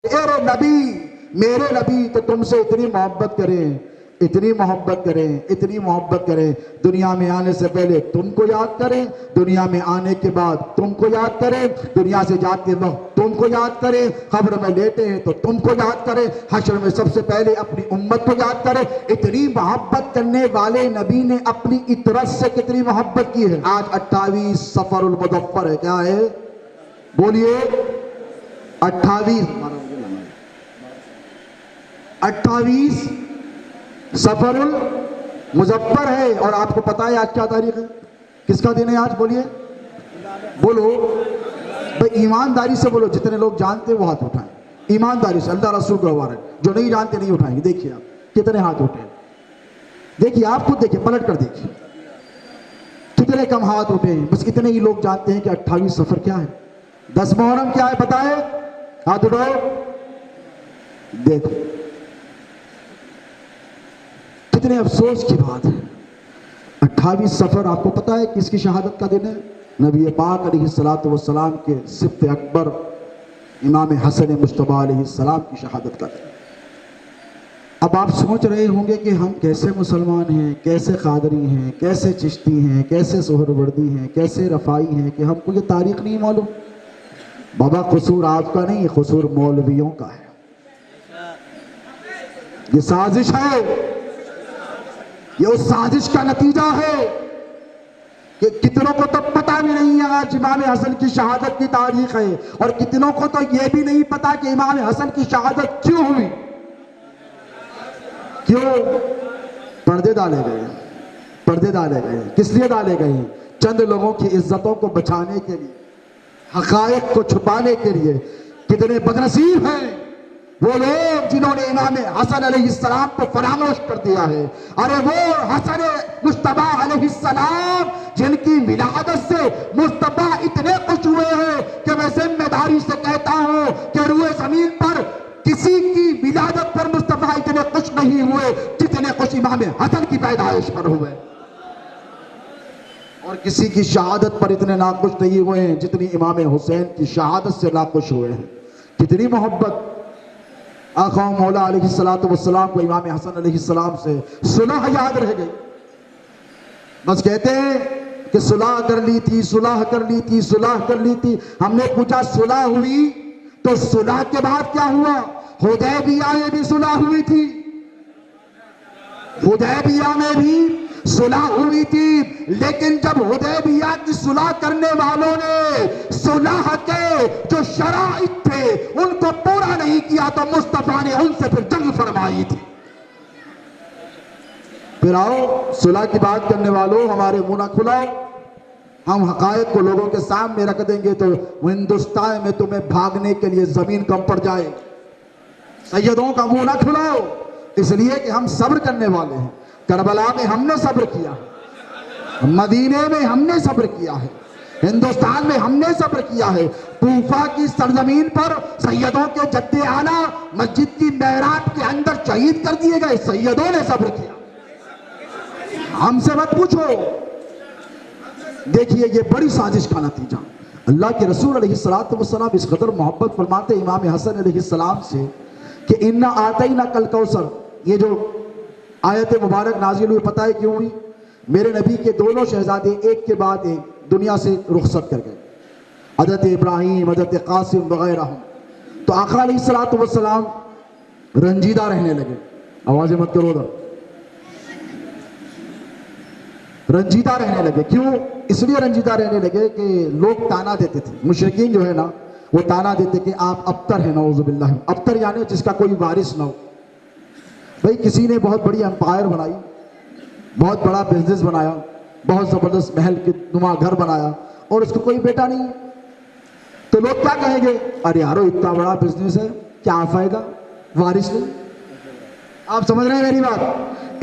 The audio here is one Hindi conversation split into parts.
मेरे नबी, मेरे नबी तो तुमसे इतनी मोहब्बत करें, इतनी मोहब्बत करें, इतनी मोहब्बत करें, दुनिया में आने से पहले तुमको याद करें, दुनिया में आने के बाद तुमको याद करें, दुनिया से जाते वक्त तुमको याद करें, कब्र में लेटे हैं तो तुमको याद करें, हश्र में सबसे पहले अपनी उम्मत को याद करें। इतनी मोहब्बत करने वाले नबी ने अपनी इतरत से कितनी मोहब्बत की है। आज 28 सफरुल मुज़फ्फर है, क्या है बोलिए? 28 सफरुल मुज़फ्फर है। और आपको पता है आज क्या तारीख है, किसका दिन है आज? बोलिए, बोलो भाई, ईमानदारी से बोलो। जितने लोग जानते हैं वो हाथ उठाएं, ईमानदारी से, अल्लाह रसूल को गवाह है। जो नहीं जानते नहीं उठाएंगे। देखिए आप कितने हाथ उठे, देखिए आप खुद देखिए, पलट कर देखिए कितने कम हाथ उठे हैं। बस इतने ही लोग जानते हैं कि 28 सफर क्या है, 10 मुहर्रम क्या है, बताए? हाथ उठाओ, देखो कितने अफसोस की बात है। 28 सफर आपको पता है किसकी शहादत का दिन है? नबी पाक अलैहिस्सलातु वस्सलाम के सिब्त अकबर इमाम हसन मुज्तबा अलैहिस्सलाम की शहादत का दिन। अब आप सोच रहे होंगे कि हम कैसे मुसलमान हैं, कैसे कादरी हैं, कैसे चिश्ती हैं, कैसे सोहरवर्दी हैं, कैसे रफ़ाई हैं कि हमको ये तारीख नहीं मालूम। बाबा कसूर आपका नहीं, कसूर मौलवियों का है। ये साजिश है, ये उस साजिश का नतीजा है कि कितनों को तो पता भी नहीं है आज इमाम हसन की शहादत की तारीख है, और कितनों को तो यह भी नहीं पता कि इमाम हसन की शहादत क्यों हुई। क्यों? पर्दे डाले गए, पर्दे डाले गए। किस लिए डाले गए? चंद लोगों की इज्जतों को बचाने के लिए, हकायक को छुपाने के लिए। कितने बदनसीब हैं वो लोग जिन्होंने इमाम हसन अलैहिस्सलाम को फरामोश कर दिया है। अरे वो हसन मुज्तबा अलैहिस्सलाम जिनकी विलादत से मुज्तबा इतने खुश हुए हैं कि मैं जिम्मेदारी से कहता हूं कि रूए जमीन पर किसी की विलादत पर मुज्तबा इतने खुश नहीं हुए जितने खुश इमाम हसन की पैदाइश पर हुए, और किसी की शहादत पर इतने नाखुश नहीं हुए हैं जितनी इमाम हुसैन की शहादत से नाखुश हुए हैं। कितनी मोहब्बत। आका मौला अलैहिस्सलातु वस्सलाम को इमाम हसन अलैहिस्सलाम से सुलह याद रह गई। बस कहते हैं कि सुलह कर ली थी, सुलह कर ली थी, सुलह कर ली थी। हमने पूछा सुलह हुई तो सुलह के बाद क्या हुआ? हुदैबिया में भी सुलह हुई थी, हुदैबिया में भी सुलह हुई थी, लेकिन जब हुदैबिया की सुलह करने वालों ने सुलह के जो शराइत थे उनको पूरा नहीं किया तो मुस्तफा ने उनसे फिर जंग फरमाई थी। फिर आओ सुलह की बात करने वालों, हमारे मुंह ना खुलाओ। हम हकायक को लोगों के सामने रख देंगे तो हिंदुस्तान में तुम्हें भागने के लिए जमीन कम पड़ जाए। सैयदों का मुंह ना खुलाओ, इसलिए कि हम सब्र करने वाले हैं। करबला में हमने सब्र किया, मदीने में हमने सब्र किया है, हिंदुस्तान में हमने सब्र किया है। कूफा की सरजमीन पर सैयदों के जद्दे आला मस्जिद की मेहराब के अंदर शहीद कर दिए गए, सैयदों ने सब्र किया। हमसे मत पूछो। देखिए ये बड़ी साजिश का नतीजा। अल्लाह के रसूल अलैहिस्सलातु वस्सलाम इस कदर मोहब्बत फरमाते इमाम हसन अलैहिस्सलाम से कि इन्ना आतैना कल कौसर, ये जो आयत मुबारक नाजिल हुई पता है क्यों हुई? मेरे नबी के दोनों शहजादे एक के बाद एक दुनिया से रुखसत कर गए, हज़रत इब्राहीम, हज़रत कासिम वगैरह। तो आका अलैहिस्सलातु वस्सलाम रंजीदा रहने लगे। आवाज़ें मत करो उधर। रंजीदा रहने लगे। क्यों? इसलिए रंजीदा रहने लगे कि लोग ताना देते थे, मुशरिकीन जो है ना वो ताना देते कि आप अबतर हैं, नऊज़ुबिल्लाह। अबतर यानी जिसका कोई वारिस ना हो। भाई किसी ने बहुत बड़ी एम्पायर बनाई, बहुत बड़ा बिजनेस बनाया, बहुत जबरदस्त महल के नुमा घर बनाया और उसको कोई बेटा नहीं, तो लोग क्या कहेंगे? अरे यारो इतना बड़ा बिजनेस है, क्या फायदा, वारिस नहीं। आप समझ रहे हैं मेरी बात?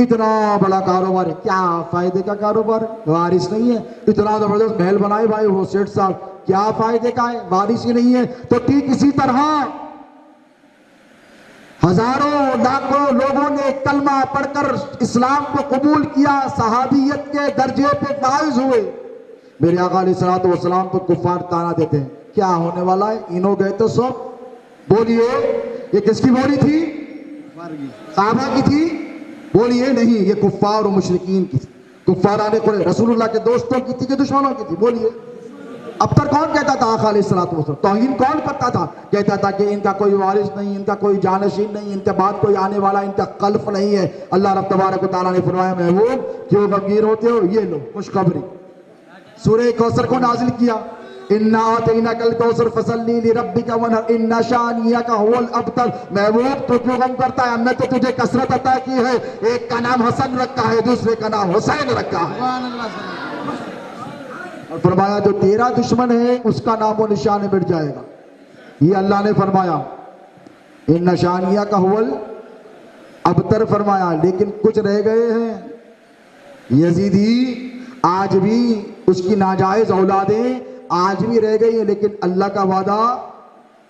इतना बड़ा कारोबार है, क्या फायदे का कारोबार है, वारिस नहीं है। इतना जबरदस्त महल बनाए भाई वो सेठ साहब, क्या फायदे का है, वारिस ही नहीं है। तो ठीक इसी तरह हजारों लाखों लोगों ने कलमा पढ़कर इस्लाम को कबूल किया, सहाबियत के दर्जे पे फाइज हुए। मेरे आका अलैहिस्सलातु वस्सलाम को कुफार ताना देते हैं, क्या होने वाला है, इनो गए तो सब बोलिए ये किसकी बोली थी? काबा की थी? बोलिए नहीं, ये कुफ्फार और मुशरिकीन की थी। कुफ्फार आने को रसूलुल्लाह के दोस्तों की थी कि दुश्मनों की थी? बोलिए। अब्तर कौन कहता था आका अलैहिस्सलातु वस्सलाम? तौहीन कौन करता था? कहता था कि इनका कोई वारिस नहीं, इनका कोई जानशीन नहीं, इनके बाद कोई आने वाला, इनका कल्फ नहीं है। अल्लाह रब तबारक व तआला ने फरमाया, महबूब क्यों गमगीन होते हो? ये लो खुशखबरी। सूरह कौसर को नाजिल किया, इन्ना आतैनाकल कौसर फसल्ली लिरब्बिका वनहर इन्ना शानियका हुवल अब्तर। महबूब तो क्यों गम करता है? हमने तो तुझे कसरत अता की है। एक का नाम हसन रखा है, दूसरे का नाम हुसैन रखा है। और फरमाया जो तेरा दुश्मन है उसका नामो निशान मिट जाएगा। ये अल्लाह ने फरमाया इन्ना शानियका हुवल अब्तर फरमाया। लेकिन कुछ रह गए हैं यजीदी, आज भी उसकी नाजायज औलादें आज भी रह गई है, लेकिन अल्लाह का वादा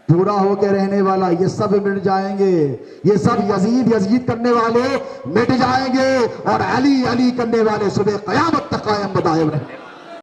पूरा होकर रहने वाला। ये सब मिट जाएंगे, ये सब यजीद यजीद करने वाले मिट जाएंगे और अली अली करने वाले सुबह क़यामत तक कायम बदायम रहेंगे।